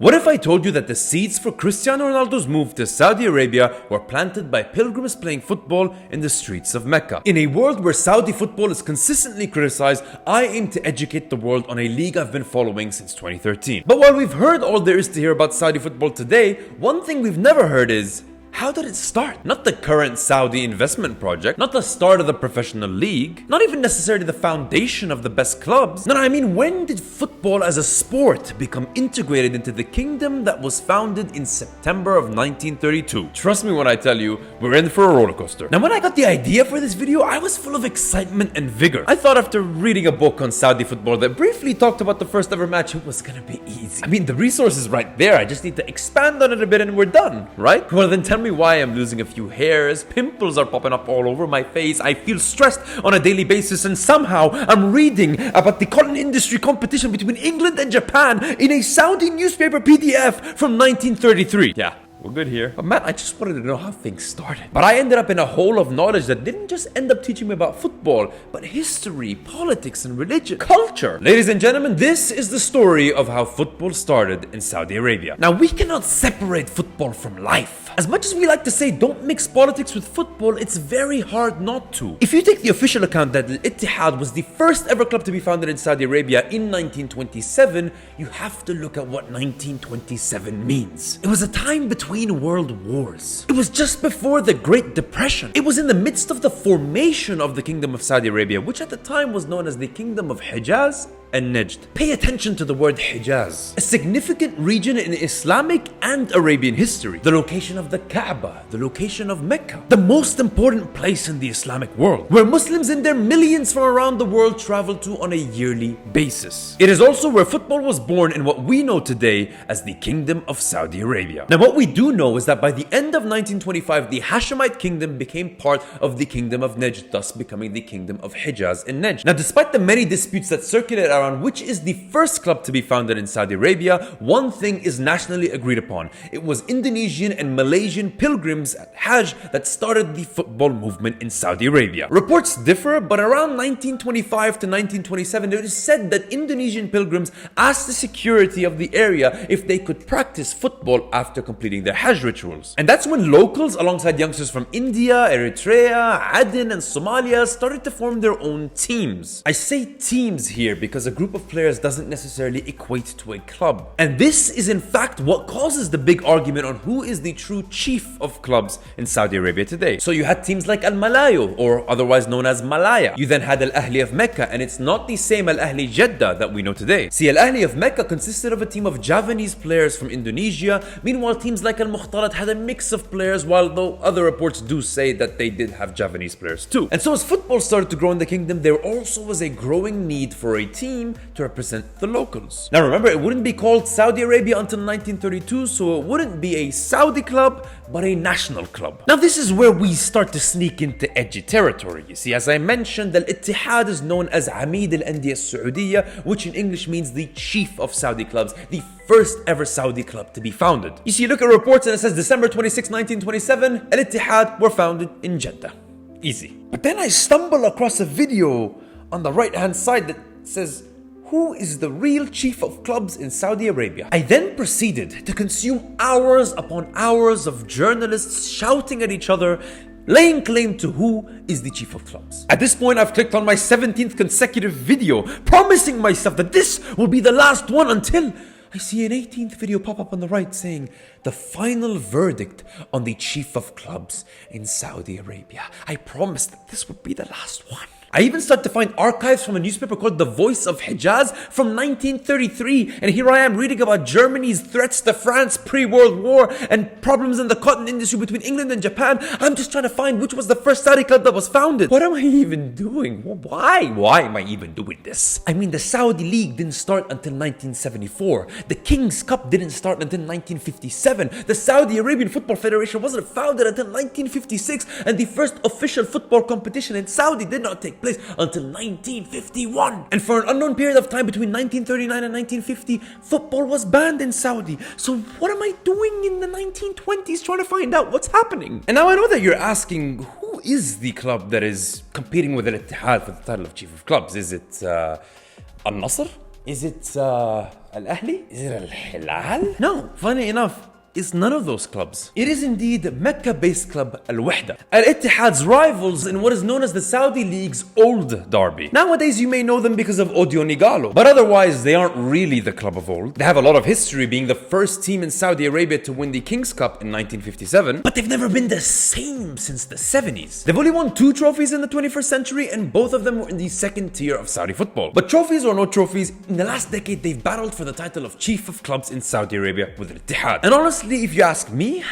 What if I told you that the seeds for Cristiano Ronaldo's move to Saudi Arabia were planted by pilgrims playing football in the streets of Mecca? In a world where Saudi football is consistently criticized, I aim to educate the world on a league I've been following since 2013. But while we've heard all there is to hear about Saudi football today, one thing we've never heard is, how did it start? Not the current Saudi investment project, not the start of the professional league, not even necessarily the foundation of the best clubs. No, I mean, when did football as a sport become integrated into the kingdom that was founded in September of 1932? Trust me when I tell you, we're in for a roller coaster. Now, when I got the idea for this video, I was full of excitement and vigor. I thought after reading a book on Saudi football that briefly talked about the first ever match, it was gonna be easy. I mean, the resource is right there. I just need to expand on it a bit and we're done, right? Well, then tell me why I'm losing a few hairs, pimples are popping up all over my face, I feel stressed on a daily basis, and somehow I'm reading about the cotton industry competition between England and Japan in a Saudi newspaper PDF from 1933. Yeah. We're good here. But man, I just wanted to know how things started. But I ended up in a hole of knowledge that didn't just end up teaching me about football, but history, politics, and religion, culture. Ladies and gentlemen, this is the story of how football started in Saudi Arabia. Now, we cannot separate football from life. As much as we like to say don't mix politics with football, it's very hard not to. If you take the official account that Al-Ittihad was the first ever club to be founded in Saudi Arabia in 1927, you have to look at what 1927 means. It was a time between world wars. It was just before the Great Depression. It was in the midst of the formation of the Kingdom of Saudi Arabia, which at the time was known as the Kingdom of Hijaz and Najd. Pay attention to the word Hijaz, a significant region in Islamic and Arabian history. The location of the Kaaba, the location of Mecca, the most important place in the Islamic world, where Muslims in their millions from around the world travel to on a yearly basis. It is also where football was born in what we know today as the Kingdom of Saudi Arabia. Now, what we do know is that by the end of 1925, the Hashemite kingdom became part of the Kingdom of Najd, thus becoming the Kingdom of Hijaz and Najd. Now, despite the many disputes that circulate around which is the first club to be founded in Saudi Arabia, one thing is nationally agreed upon. It was Indonesian and Malaysian pilgrims at Hajj that started the football movement in Saudi Arabia. Reports differ, but around 1925 to 1927, it is said that Indonesian pilgrims asked the security of the area if they could practice football after completing their Hajj rituals. And that's when locals, alongside youngsters from India, Eritrea, Aden, and Somalia, started to form their own teams. I say teams here because a group of players doesn't necessarily equate to a club. And this is in fact what causes the big argument on who is the true chief of clubs in Saudi Arabia today. So you had teams like Al-Malayo, or otherwise known as Malaya. You then had Al-Ahli of Mecca, and it's not the same Al-Ahli Jeddah that we know today. See, Al-Ahli of Mecca consisted of a team of Javanese players from Indonesia. Meanwhile, teams like Al-Mukhtarat had a mix of players, while though other reports do say that they did have Javanese players too. And so as football started to grow in the kingdom, there also was a growing need for a team to represent the locals. Now remember, it wouldn't be called Saudi Arabia until 1932, so it wouldn't be a Saudi club, but a national club. Now this is where we start to sneak into edgy territory. You see, as I mentioned, Al-Ittihad is known as Amid al-Andiyya al-Saudiya, which in English means the chief of Saudi clubs, the first ever Saudi club to be founded. You see, you look at reports and it says December 26, 1927, Al-Ittihad were founded in Jeddah. Easy. But then I stumble across a video on the right hand side that says, who is the real chief of clubs in Saudi Arabia? I then proceeded to consume hours upon hours of journalists shouting at each other, laying claim to who is the chief of clubs. At this point, I've clicked on my 17th consecutive video, promising myself that this will be the last one, until I see an 18th video pop up on the right saying, the final verdict on the chief of clubs in Saudi Arabia. I promised that this would be the last one. I even started to find archives from a newspaper called The Voice of Hijaz from 1933, and here I am reading about Germany's threats to France pre-World War and problems in the cotton industry between England and Japan. I'm just trying to find which was the first Saudi club that was founded. What am I even doing? Why? Why am I even doing this? I mean, the Saudi League didn't start until 1974. The King's Cup didn't start until 1957. The Saudi Arabian Football Federation wasn't founded until 1956, and the first official football competition in Saudi did not take place until 1951. And for an unknown period of time between 1939 and 1950, football was banned in Saudi. So what am I doing in the 1920s trying to find out what's happening? And now I know that you're asking, who is the club that is competing with Al-Ittihad for the title of chief of clubs? Is it Al-Nasr? Is it Al-Ahli? Is it Al-Hilal? No, funny enough, it's none of those clubs. It is indeed Mecca-based club Al-Wahda, Al-Ittihad's rivals in what is known as the Saudi League's old derby. Nowadays you may know them because of Odio Nigalo, but otherwise they aren't really the club of old. They have a lot of history, being the first team in Saudi Arabia to win the King's Cup in 1957, but they've never been the same since the 70s. They've only won 2 trophies in the 21st century, and both of them were in the second tier of Saudi football. But trophies or no trophies, in the last decade they've battled for the title of chief of clubs in Saudi Arabia with Al-Ittihad. And honestly, if you ask me,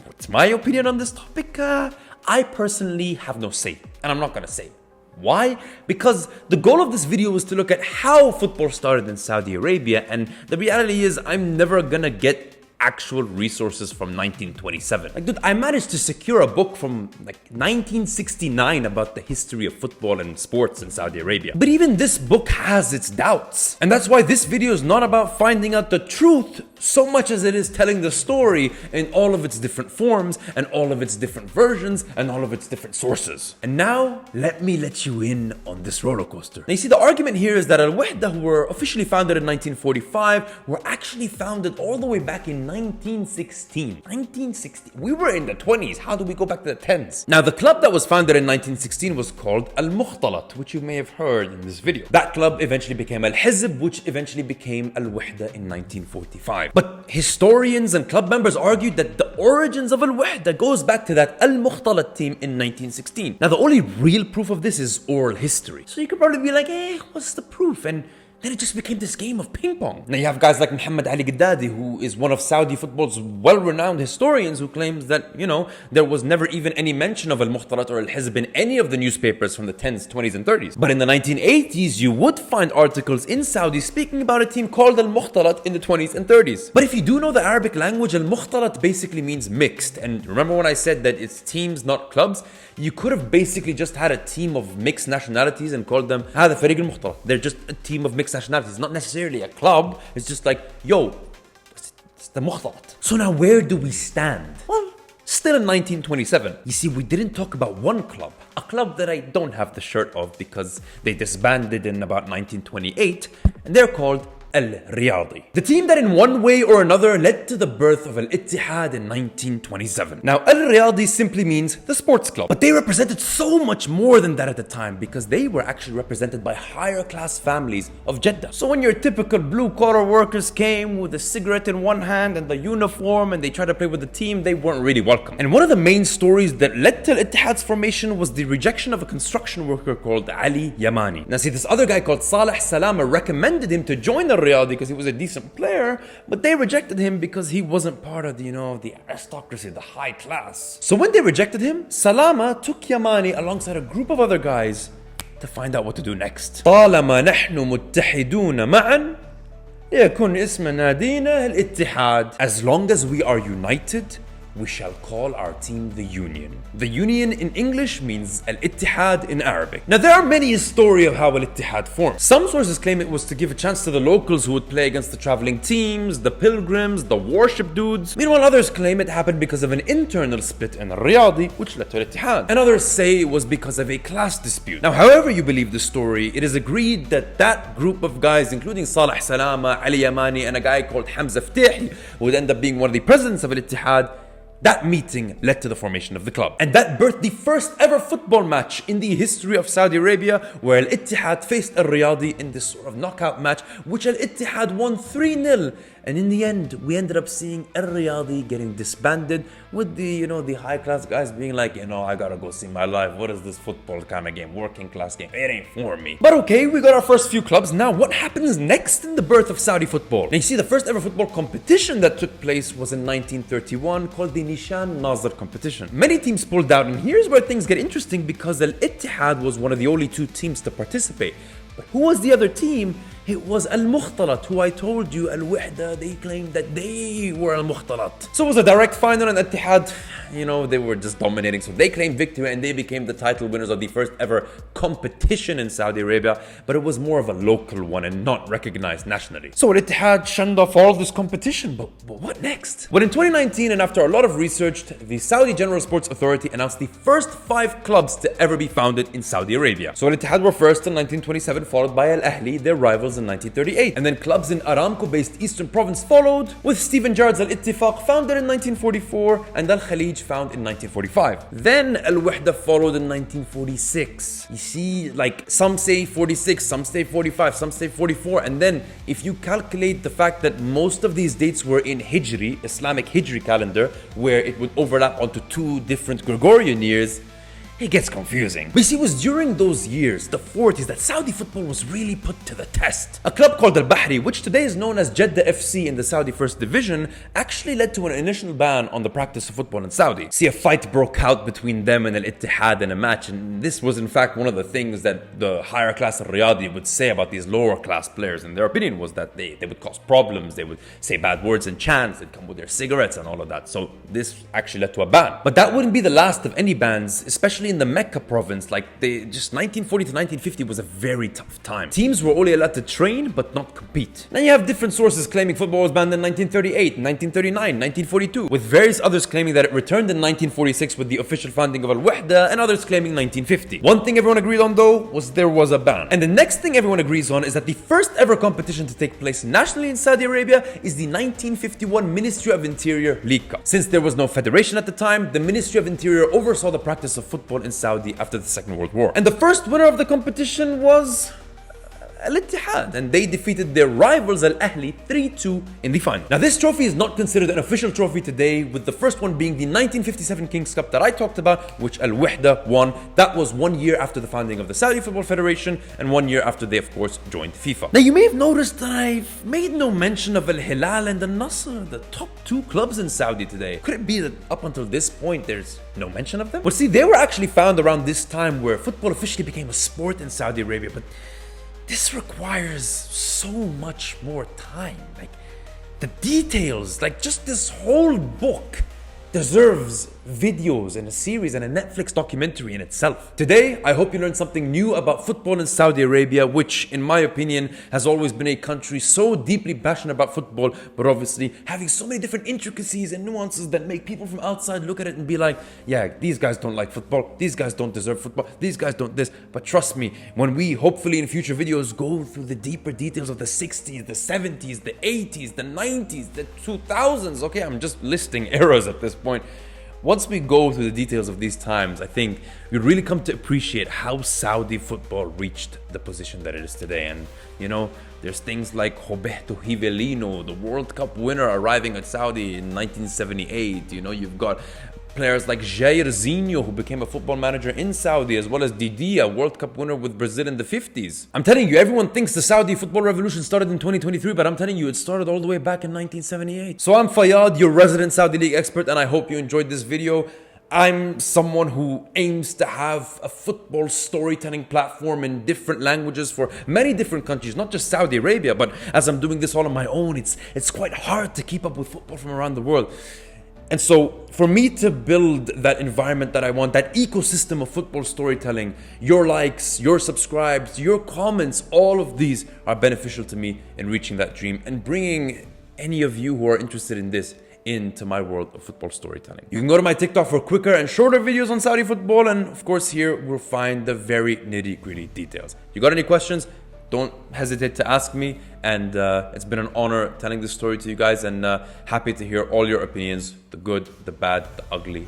what's my opinion on this topic? I personally have no say, and I'm not gonna say. Why? Because the goal of this video is to look at how football started in Saudi Arabia, and the reality is I'm never gonna get actual resources from 1927. Like, dude, I managed to secure a book from like 1969 about the history of football and sports in Saudi Arabia. But even this book has its doubts. And that's why this video is not about finding out the truth so much as it is telling the story in all of its different forms and all of its different versions and all of its different sources. And now, let me let you in on this roller coaster. Now, you see, the argument here is that Al-Wahda, who were officially founded in 1945, were actually founded all the way back in 1916. 1916. We were in the 20s. How do we go back to the 10s? Now, the club that was founded in 1916 was called Al-Mukhtalat, which you may have heard in this video. That club eventually became Al-Hizb, which eventually became Al-Wahda in 1945. But historians and club members argued that the origins of Al-Wahda goes back to that Al-Mukhtalat team in 1916. Now, the only real proof of this is oral history. So you could probably be like, what's the proof? And then it just became this game of ping pong. Now you have guys like Muhammad Ali Gaddadi, who is one of Saudi football's well-renowned historians, who claims that, there was never even any mention of Al-Mukhtalat or Al-Hizb in any of the newspapers from the 10s, 20s and 30s. But in the 1980s, you would find articles in Saudi speaking about a team called Al-Mukhtalat in the 20s and 30s. But if you do know the Arabic language, Al-Mukhtalat basically means mixed. And remember when I said that it's teams, not clubs? You could have basically just had a team of mixed nationalities and called them هذا فريق المختلط. They're just a team of mixed nationalities, not necessarily a club. It's just like, yo, it's the مختلط. So now where do we stand? Well, still in 1927. You see, we didn't talk about one club, a club that I don't have the shirt of because they disbanded in about 1928, and they're called Al-Riyadi. The team that in one way or another led to the birth of Al-Ittihad in 1927. Now, Al-Riyadi simply means the sports club, but they represented so much more than that at the time because they were actually represented by higher class families of Jeddah. So when your typical blue collar workers came with a cigarette in one hand and the uniform and they tried to play with the team, they weren't really welcome. And one of the main stories that led to Al-Ittihad's formation was the rejection of a construction worker called Ali Yamani. Now see, this other guy called Saleh Salama recommended him to join the Riyadi because he was a decent player, but they rejected him because he wasn't part of the aristocracy, the high class. So when they rejected him, Salama took Yamani alongside a group of other guys to find out what to do next. طالما نحن متحدون معا يكون اسم نادينا الاتحاد. As long as we are united, we shall call our team the Union. The Union in English means Al-Ittihad in Arabic. Now there are many stories of how Al-Ittihad formed. Some sources claim it was to give a chance to the locals who would play against the traveling teams, the pilgrims, the warship dudes. Meanwhile, others claim it happened because of an internal split in Riyadi, which led to Al-Ittihad. And others say it was because of a class dispute. Now, however you believe the story, it is agreed that that group of guys, including Saleh Salama, Ali Yamani, and a guy called Hamza Ftahi, who would end up being one of the presidents of Al-Ittihad, that meeting led to the formation of the club. And that birthed the first ever football match in the history of Saudi Arabia, where Al-Ittihad faced Al-Riyadi in this sort of knockout match, which Al-Ittihad won 3-0. And in the end, we ended up seeing Al-Riyadi getting disbanded with the high class guys being like, I gotta go see my life. What is this football kind of game? Working class game. It ain't for me. But okay, we got our first few clubs. Now, what happens next in the birth of Saudi football? Now, you see, the first ever football competition that took place was in 1931 called the Nishan Nazir competition. Many teams pulled out, and here's where things get interesting because Al-Ittihad was one of the only 2 teams to participate. But who was the other team? It was Al-Mukhtalat, who I told you, Al-Wahda, they claimed that they were Al-Mukhtalat. So it was a direct final, and Al-Ittihad, they were just dominating. So they claimed victory and they became the title winners of the first ever competition in Saudi Arabia. But it was more of a local one and not recognized nationally. So Al-Ittihad shunned off all this competition. But what next? Well, in 2019, and after a lot of research, the Saudi General Sports Authority announced the first 5 clubs to ever be founded in Saudi Arabia. So Al-Ittihad were first in 1927, followed by Al-Ahli, their rivals rivals in 1938. And then clubs in Aramco-based Eastern Province followed, with Stephen Gerrard's Al-Ittifaq founded in 1944 and Al-Khalij found in 1945. Then Al-Wahda followed in 1946. You see, like some say 46, some say 45, some say 44, and then if you calculate the fact that most of these dates were in Hijri, Islamic Hijri calendar, where it would overlap onto two different Gregorian years, it gets confusing. But you see, it was during those years, the 40s, that Saudi football was really put to the test. A club called Al Bahri, which today is known as Jeddah FC in the Saudi First Division, actually led to an initial ban on the practice of football in Saudi. See, a fight broke out between them and Al Ittihad in a match, and this was in fact one of the things that the higher class Al Riyadi would say about these lower class players. And their opinion was that they would cause problems, they would say bad words and chants, they'd come with their cigarettes and all of that. So this actually led to a ban. But that wouldn't be the last of any bans, especially in the Mecca province. Like, just 1940 to 1950 was a very tough time. Teams were only allowed to train but not compete. Now you have different sources claiming football was banned in 1938, 1939, 1942, with various others claiming that it returned in 1946 with the official founding of Al-Wahda, and others claiming 1950. One thing everyone agreed on though was there was a ban. And the next thing everyone agrees on is that the first ever competition to take place nationally in Saudi Arabia is the 1951 Ministry of Interior League Cup. Since there was no federation at the time, the Ministry of Interior oversaw the practice of football in Saudi after the Second World War. And the first winner of the competition was Al-Ittihad, and they defeated their rivals Al-Ahli 3-2 in the final. Now this trophy is not considered an official trophy today, with the first one being the 1957 Kings Cup that I talked about, which Al-Wahda won. That was 1 year after the founding of the Saudi Football Federation and 1 year after they of course joined FIFA. Now you may have noticed that I've made no mention of Al-Hilal and Al-Nasr, the top two clubs in Saudi today. Could it be that up until this point there's no mention of them? But see, they were actually found around this time where football officially became a sport in Saudi Arabia, but this requires so much more time. Like, the details, like just this whole book deserves videos and a series and a Netflix documentary in itself. Today, I hope you learned something new about football in Saudi Arabia, which in my opinion has always been a country so deeply passionate about football, but obviously having so many different intricacies and nuances that make people from outside look at it and be like, yeah, these guys don't like football, these guys don't deserve football, these guys don't this. But trust me, when we hopefully in future videos go through the deeper details of the 60s, the 70s, the 80s, the 90s, the 2000s, okay, I'm just listing eras at this point. Once we go through the details of these times, I think we really come to appreciate how Saudi football reached the position that it is today. And, you know, there's things like Roberto Rivelino, the World Cup winner, arriving at Saudi in 1978. You know, you've got players like Jair Zinho, who became a football manager in Saudi, as well as Didia, World Cup winner with Brazil in the 50s. I'm telling you, everyone thinks the Saudi football revolution started in 2023, but I'm telling you, it started all the way back in 1978. So I'm Fayyad, your resident Saudi League expert, and I hope you enjoyed this video. I'm someone who aims to have a football storytelling platform in different languages for many different countries, not just Saudi Arabia, but as I'm doing this all on my own, it's quite hard to keep up with football from around the world. And so for me to build that environment that I want, that ecosystem of football storytelling, your likes, your subscribes, your comments, all of these are beneficial to me in reaching that dream and bringing any of you who are interested in this into my world of football storytelling. You can go to my TikTok for quicker and shorter videos on Saudi football, and of course here we'll find the very nitty-gritty details. You got any questions? Don't hesitate to ask me, and it's been an honor telling this story to you guys, and happy to hear all your opinions, the good, the bad, the ugly,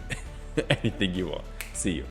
anything you want. See you.